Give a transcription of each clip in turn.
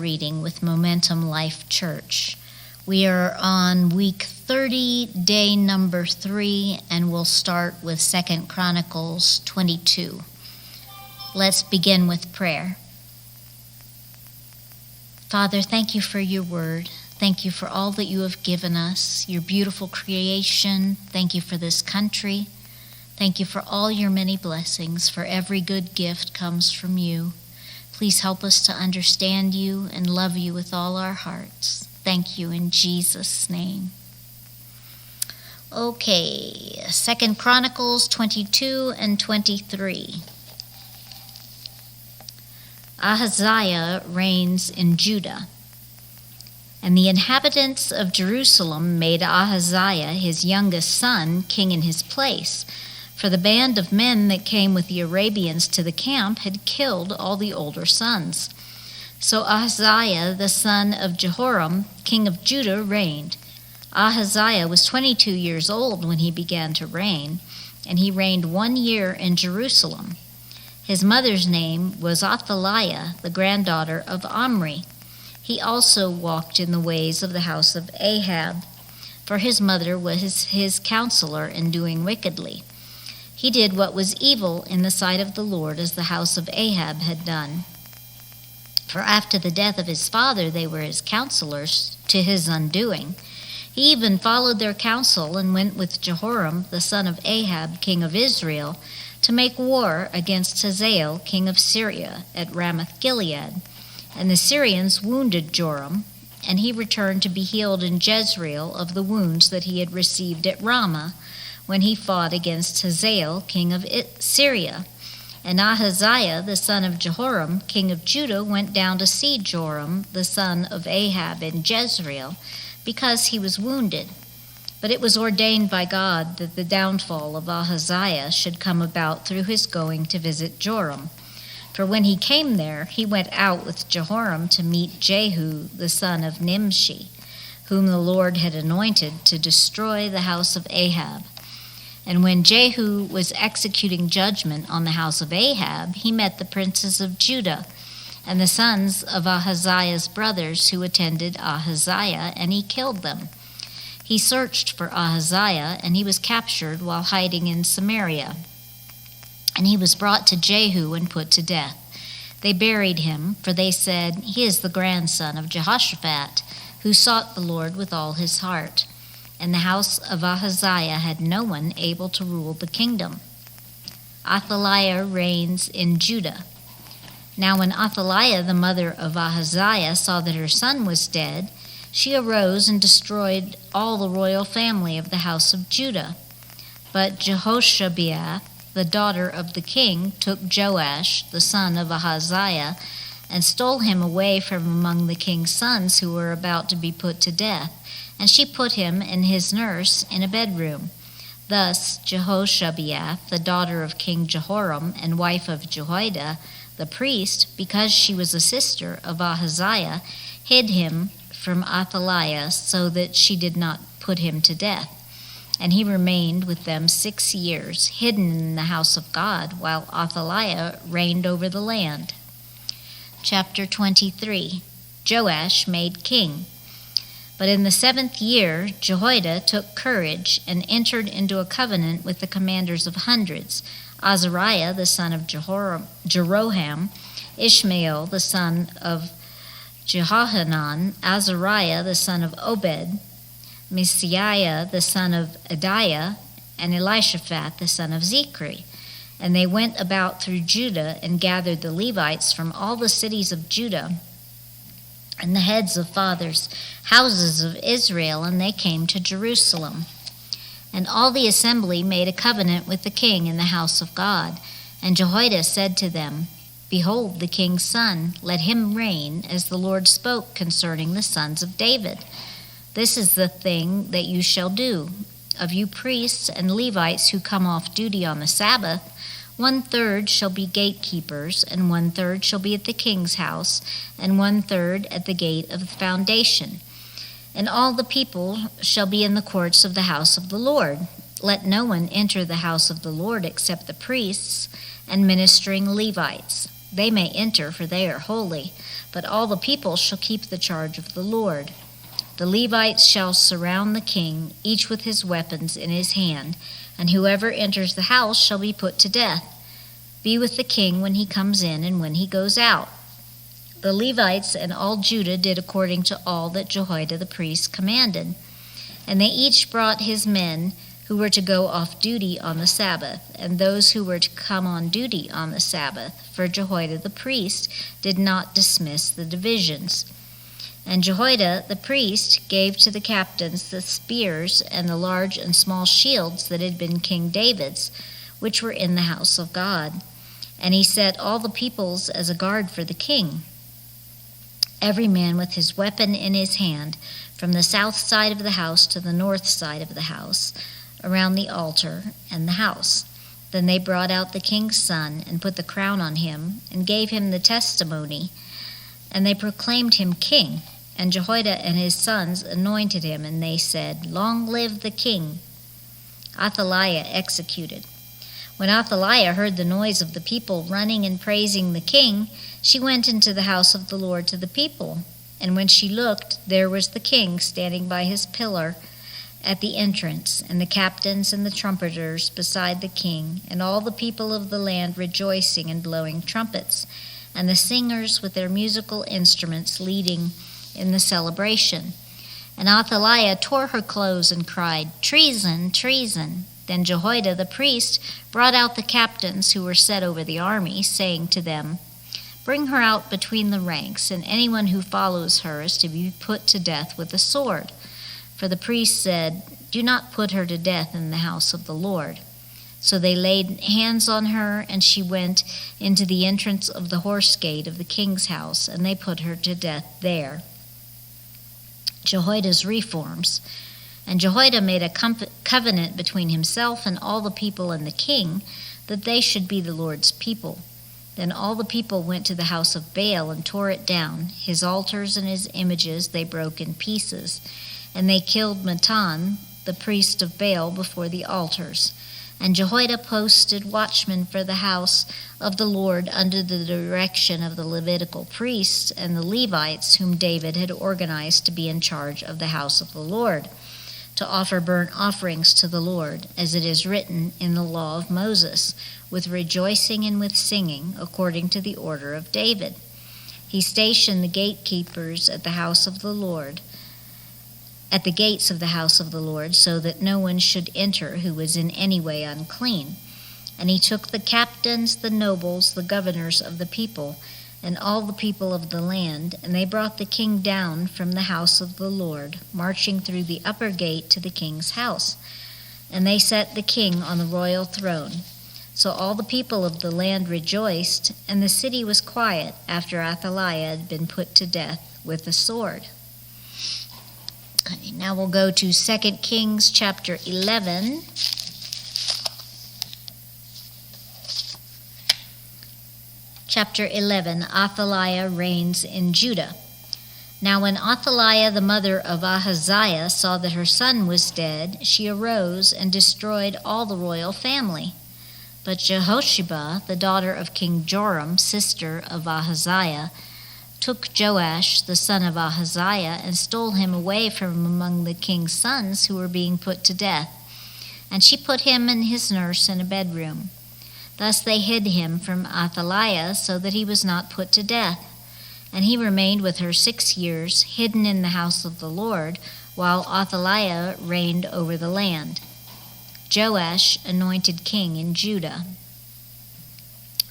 reading with Momentum Life Church. We are on week 30, day number 3, and we'll start with 2 Chronicles 22. Let's begin with prayer. Father, thank you for your word. Thank you for all that you have given us, your beautiful creation. Thank you for this country. Thank you for all your many blessings, for every good gift comes from you. Please help us to understand you and love you with all our hearts. Thank you in Jesus' name. Okay, 2 Chronicles 22 and 23. Ahaziah reigns in Judah. And the inhabitants of Jerusalem made Ahaziah, his youngest son, king in his place. For the band of men that came with the Arabians to the camp had killed all the older sons. So Ahaziah, the son of Jehoram, king of Judah, reigned. Ahaziah was 22 years old when he began to reign, and he reigned 1 year in Jerusalem. His mother's name was Athaliah, the granddaughter of Omri. He also walked in the ways of the house of Ahab, for his mother was his counselor in doing wickedly. He did what was evil in the sight of the Lord, as the house of Ahab had done. For after the death of his father they were his counselors, to his undoing. He even followed their counsel and went with Jehoram, the son of Ahab, king of Israel, to make war against Hazael, king of Syria, at Ramoth-Gilead. And the Syrians wounded Joram, and he returned to be healed in Jezreel of the wounds that he had received at Ramah, when he fought against Hazael, king of Syria. And Ahaziah, the son of Jehoram, king of Judah, went down to see Joram, the son of Ahab, in Jezreel, because he was wounded. But it was ordained by God that the downfall of Ahaziah should come about through his going to visit Joram. For when he came there, he went out with Jehoram to meet Jehu, the son of Nimshi, whom the Lord had anointed to destroy the house of Ahab. And when Jehu was executing judgment on the house of Ahab, he met the princes of Judah and the sons of Ahaziah's brothers who attended Ahaziah, and he killed them. He searched for Ahaziah, and he was captured while hiding in Samaria. And he was brought to Jehu and put to death. They buried him, for they said, "He is the grandson of Jehoshaphat, who sought the Lord with all his heart." And the house of Ahaziah had no one able to rule the kingdom. Athaliah reigns in Judah. Now when Athaliah, the mother of Ahaziah, saw that her son was dead, she arose and destroyed all the royal family of the house of Judah. But Jehoshabeath, the daughter of the king, took Joash, the son of Ahaziah, and stole him away from among the king's sons who were about to be put to death. And she put him and his nurse in a bedroom. Thus Jehoshabeath, the daughter of King Jehoram and wife of Jehoiada, the priest, because she was a sister of Ahaziah, hid him from Athaliah so that she did not put him to death. And he remained with them 6 years, hidden in the house of God, while Athaliah reigned over the land. Chapter 23. Joash made king. But in the 7th year, Jehoiada took courage and entered into a covenant with the commanders of hundreds, Azariah, the son of Jeroham, Ishmael, the son of Jehohanan, Azariah, the son of Obed, Messiah, the son of Adiah, and Elishaphat, the son of Zichri. And they went about through Judah and gathered the Levites from all the cities of Judah and the heads of fathers' houses of Israel, and they came to Jerusalem. And all the assembly made a covenant with the king in the house of God. And Jehoiada said to them, "Behold the king's son, let him reign, as the Lord spoke concerning the sons of David. This is the thing that you shall do. Of you priests and Levites who come off duty on the Sabbath, 1/3 shall be gatekeepers, and 1/3 shall be at the king's house, and 1/3 at the gate of the foundation. And all the people shall be in the courts of the house of the Lord. Let no one enter the house of the Lord except the priests and ministering Levites. They may enter, for they are holy, but all the people shall keep the charge of the Lord. The Levites shall surround the king, each with his weapons in his hand, and whoever enters the house shall be put to death. Be with the king when he comes in and when he goes out." The Levites and all Judah did according to all that Jehoiada the priest commanded. And they each brought his men who were to go off duty on the Sabbath, and those who were to come on duty on the Sabbath, for Jehoiada the priest did not dismiss the divisions. And Jehoiada the priest gave to the captains the spears and the large and small shields that had been King David's, which were in the house of God. And he set all the peoples as a guard for the king, every man with his weapon in his hand, from the south side of the house to the north side of the house, around the altar and the house. Then they brought out the king's son and put the crown on him and gave him the testimony, and they proclaimed him king. And Jehoiada and his sons anointed him, and they said, "Long live the king." Athaliah executed. When Athaliah heard the noise of the people running and praising the king, she went into the house of the Lord to the people. And when she looked, there was the king standing by his pillar at the entrance, and the captains and the trumpeters beside the king, and all the people of the land rejoicing and blowing trumpets, and the singers with their musical instruments leading in the celebration. And Athaliah tore her clothes and cried, "Treason, treason!" Then Jehoiada the priest brought out the captains who were set over the army, saying to them, "Bring her out between the ranks, and anyone who follows her is to be put to death with the sword." For the priest said, "Do not put her to death in the house of the Lord." So they laid hands on her, and she went into the entrance of the horse gate of the king's house, and they put her to death there. Jehoiada's reforms. And Jehoiada made a covenant between himself and all the people and the king, that they should be the Lord's people. Then all the people went to the house of Baal and tore it down. His altars and his images they broke in pieces. And they killed Mattan, the priest of Baal, before the altars. And Jehoiada posted watchmen for the house of the Lord under the direction of the Levitical priests and the Levites, whom David had organized to be in charge of the house of the Lord, to offer burnt offerings to the Lord, as it is written in the law of Moses, with rejoicing and with singing, according to the order of David. He stationed the gatekeepers at the house of the Lord, at the gates of the house of the Lord, so that no one should enter who was in any way unclean. And he took the captains, the nobles, the governors of the people, and all the people of the land, and they brought the king down from the house of the Lord, marching through the upper gate to the king's house. And they set the king on the royal throne. So all the people of the land rejoiced, and the city was quiet after Athaliah had been put to death with the sword. Okay, now we'll go to 2 Kings chapter 11. Chapter 11, Athaliah reigns in Judah. Now when Athaliah, the mother of Ahaziah, saw that her son was dead, she arose and destroyed all the royal family. But Jehosheba, the daughter of King Joram, sister of Ahaziah, took Joash, the son of Ahaziah, and stole him away from among the king's sons who were being put to death. And she put him and his nurse in a bedroom. Thus they hid him from Athaliah, so that he was not put to death. And he remained with her 6 years, hidden in the house of the Lord, while Athaliah reigned over the land. Joash anointed king in Judah.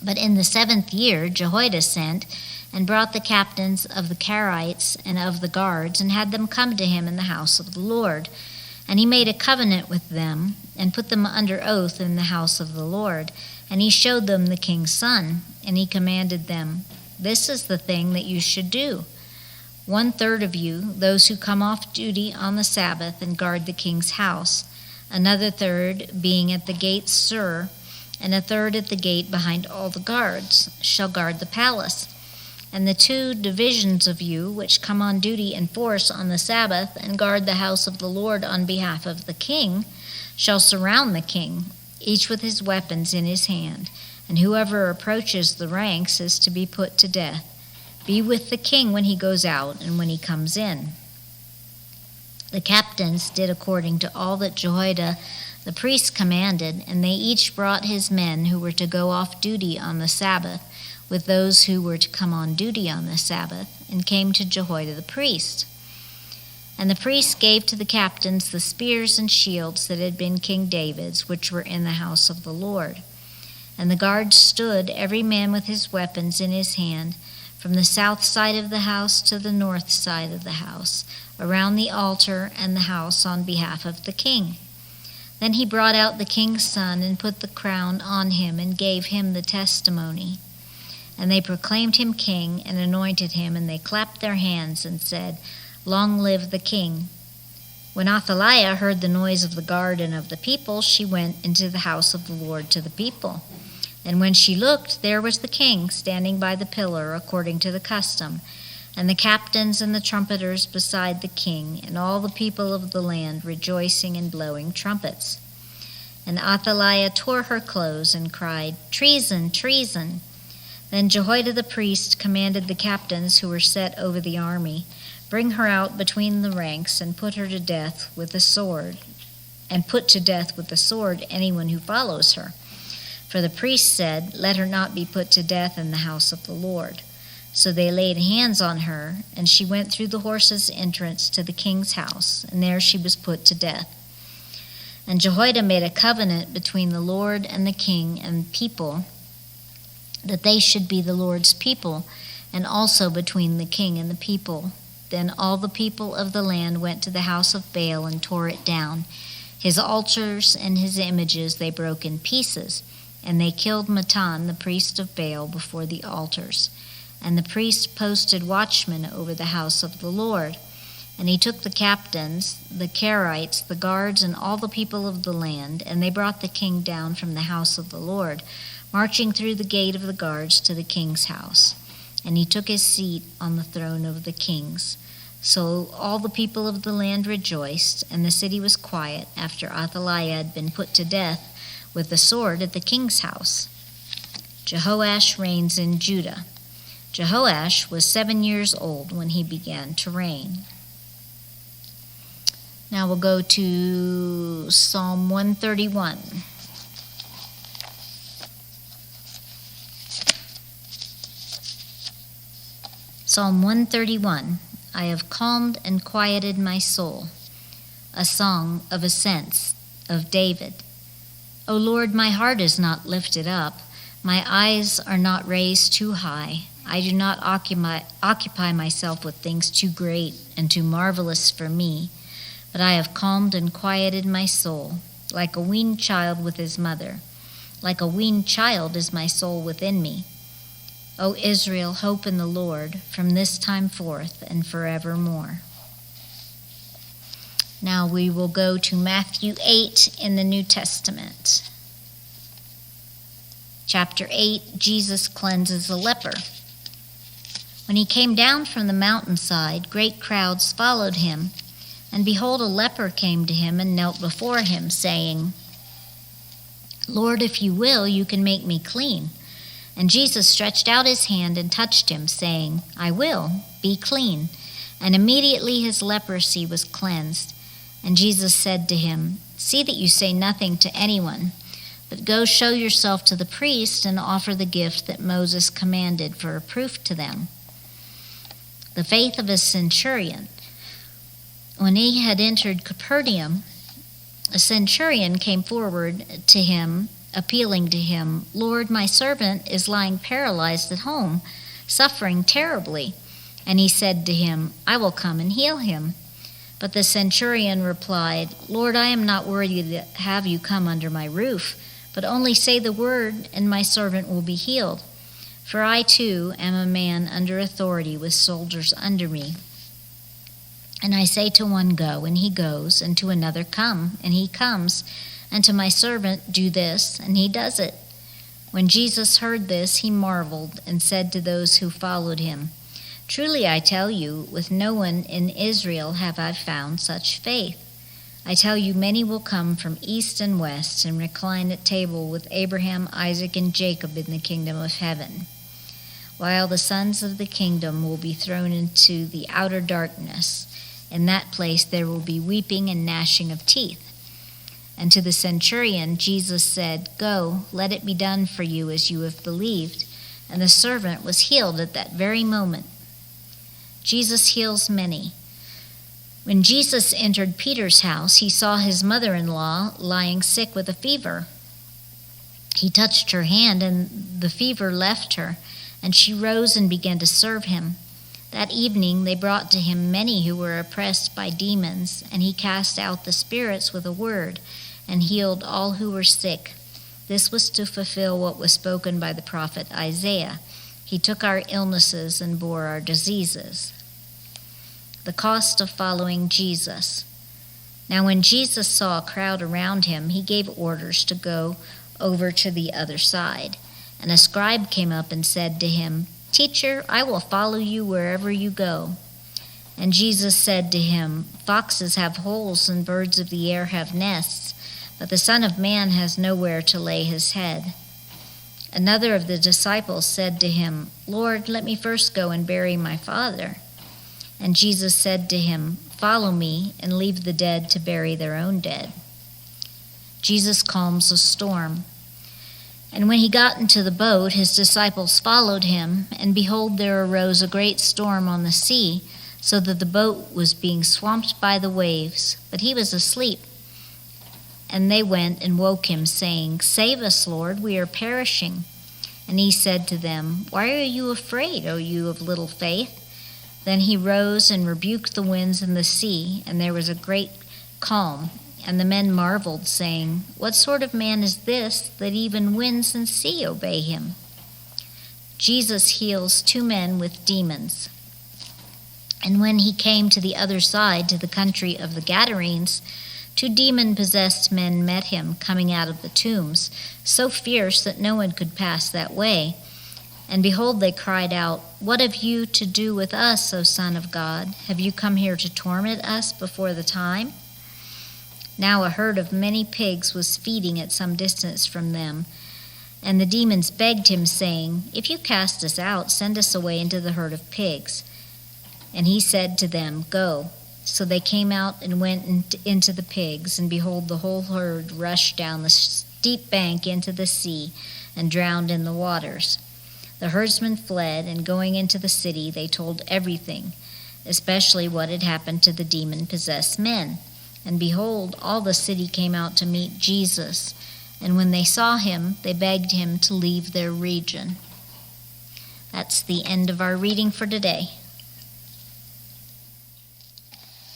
But in the 7th year Jehoiada sent and brought the captains of the Carites and of the guards, and had them come to him in the house of the Lord. And he made a covenant with them, and put them under oath in the house of the Lord. And he showed them the king's son, and he commanded them, "This is the thing that you should do. 1/3 of you, those who come off duty on the Sabbath and guard the king's house, another third being at the gate Sur, and a third at the gate behind all the guards, shall guard the palace. And the 2 divisions of you, which come on duty in force on the Sabbath and guard the house of the Lord on behalf of the king, shall surround the king, each with his weapons in his hand, and whoever approaches the ranks is to be put to death. Be with the king when he goes out and when he comes in." The captains did according to all that Jehoiada the priest commanded, and they each brought his men who were to go off duty on the Sabbath with those who were to come on duty on the Sabbath, and came to Jehoiada the priest. And the priest gave to the captains the spears and shields that had been King David's, which were in the house of the Lord. And the guards stood, every man with his weapons in his hand, from the south side of the house to the north side of the house, around the altar and the house on behalf of the king. Then he brought out the king's son and put the crown on him and gave him the testimony. And they proclaimed him king and anointed him, and they clapped their hands and said, "Long live the king." When Athaliah heard the noise of the guard and of the people, she went into the house of the Lord to the people. And when she looked, there was the king standing by the pillar according to the custom, and the captains and the trumpeters beside the king, and all the people of the land rejoicing and blowing trumpets. And Athaliah tore her clothes and cried, "Treason, treason!" Then Jehoiada the priest commanded the captains who were set over the army, "Bring her out between the ranks and put her to death with the sword, and put to death with the sword anyone who follows her." For the priest said, "Let her not be put to death in the house of the Lord." So they laid hands on her, and she went through the horses' entrance to the king's house, and there she was put to death. And Jehoiada made a covenant between the Lord and the king and people, that they should be the Lord's people, and also between the king and the people. Then all the people of the land went to the house of Baal and tore it down. His altars and his images they broke in pieces, and they killed Mattan, the priest of Baal, before the altars. And the priest posted watchmen over the house of the Lord. And he took the captains, the Karites, the guards, and all the people of the land, and they brought the king down from the house of the Lord, marching through the gate of the guards to the king's house. And he took his seat on the throne of the kings. So all the people of the land rejoiced, and the city was quiet after Athaliah had been put to death with the sword at the king's house. Jehoash reigns in Judah. Jehoash was 7 years old when he began to reign. Now we'll go to Psalm 131. Psalm 131. I have calmed and quieted my soul. A song of ascents of David. O Lord, my heart is not lifted up. My eyes are not raised too high. I do not occupy myself with things too great and too marvelous for me, but I have calmed and quieted my soul, like a weaned child with his mother. Like a weaned child is my soul within me. O Israel, hope in the Lord from this time forth and forevermore. Now we will go to Matthew 8 in the New Testament. Chapter 8, Jesus cleanses a leper. When he came down from the mountainside, great crowds followed him. And behold, a leper came to him and knelt before him, saying, Lord, if you will, you can make me clean. And Jesus stretched out his hand and touched him, saying, I will, be clean. And immediately his leprosy was cleansed. And Jesus said to him, See that you say nothing to anyone, but go show yourself to the priest and offer the gift that Moses commanded for a proof to them. The faith of a centurion. When he had entered Capernaum, a centurion came forward to him, appealing to him, Lord, my servant is lying paralyzed at home, suffering terribly. And he said to him, I will come and heal him. But the centurion replied, Lord, I am not worthy to have you come under my roof, but only say the word, and my servant will be healed. For I too am a man under authority with soldiers under me. And I say to one, Go, and he goes, and to another, Come, and he comes, and to my servant, Do this, and he does it. When Jesus heard this, he marveled and said to those who followed him, Truly I tell you, with no one in Israel have I found such faith. I tell you, many will come from east and west and recline at table with Abraham, Isaac, and Jacob in the kingdom of heaven, while the sons of the kingdom will be thrown into the outer darkness. In that place there will be weeping and gnashing of teeth. And to the centurion Jesus said, Go, let it be done for you as you have believed. And the servant was healed at that very moment. Jesus heals many. When Jesus entered Peter's house, he saw his mother-in-law lying sick with a fever. He touched her hand, and the fever left her, and she rose and began to serve him. That evening they brought to him many who were oppressed by demons, and he cast out the spirits with a word and healed all who were sick. This was to fulfill what was spoken by the prophet Isaiah. He took our illnesses and bore our diseases. The cost of following Jesus. Now when Jesus saw a crowd around him, he gave orders to go over to the other side. And a scribe came up and said to him, Teacher, I will follow you wherever you go. And Jesus said to him, Foxes have holes and birds of the air have nests, but the Son of Man has nowhere to lay his head. Another of the disciples said to him, Lord, let me first go and bury my father. And Jesus said to him, Follow me and leave the dead to bury their own dead. Jesus calms a storm. And when he got into the boat, his disciples followed him, and behold, there arose a great storm on the sea, so that the boat was being swamped by the waves, but he was asleep. And they went and woke him, saying, Save us, Lord, we are perishing. And he said to them, Why are you afraid, O you of little faith? Then he rose and rebuked the winds and the sea, and there was a great calm. And the men marveled, saying, What sort of man is this, that even winds and sea obey him? Jesus heals 2 men with demons. And when he came to the other side, to the country of the Gadarenes, 2 demon-possessed men met him, coming out of the tombs, so fierce that no one could pass that way. And behold, they cried out, What have you to do with us, O Son of God? Have you come here to torment us before the time? Now a herd of many pigs was feeding at some distance from them. And the demons begged him, saying, If you cast us out, send us away into the herd of pigs. And he said to them, Go. So they came out and went into the pigs, and behold, the whole herd rushed down the steep bank into the sea and drowned in the waters. The herdsmen fled, and going into the city, they told everything, especially what had happened to the demon-possessed men. And behold, all the city came out to meet Jesus, and when they saw him, they begged him to leave their region. That's the end of our reading for today.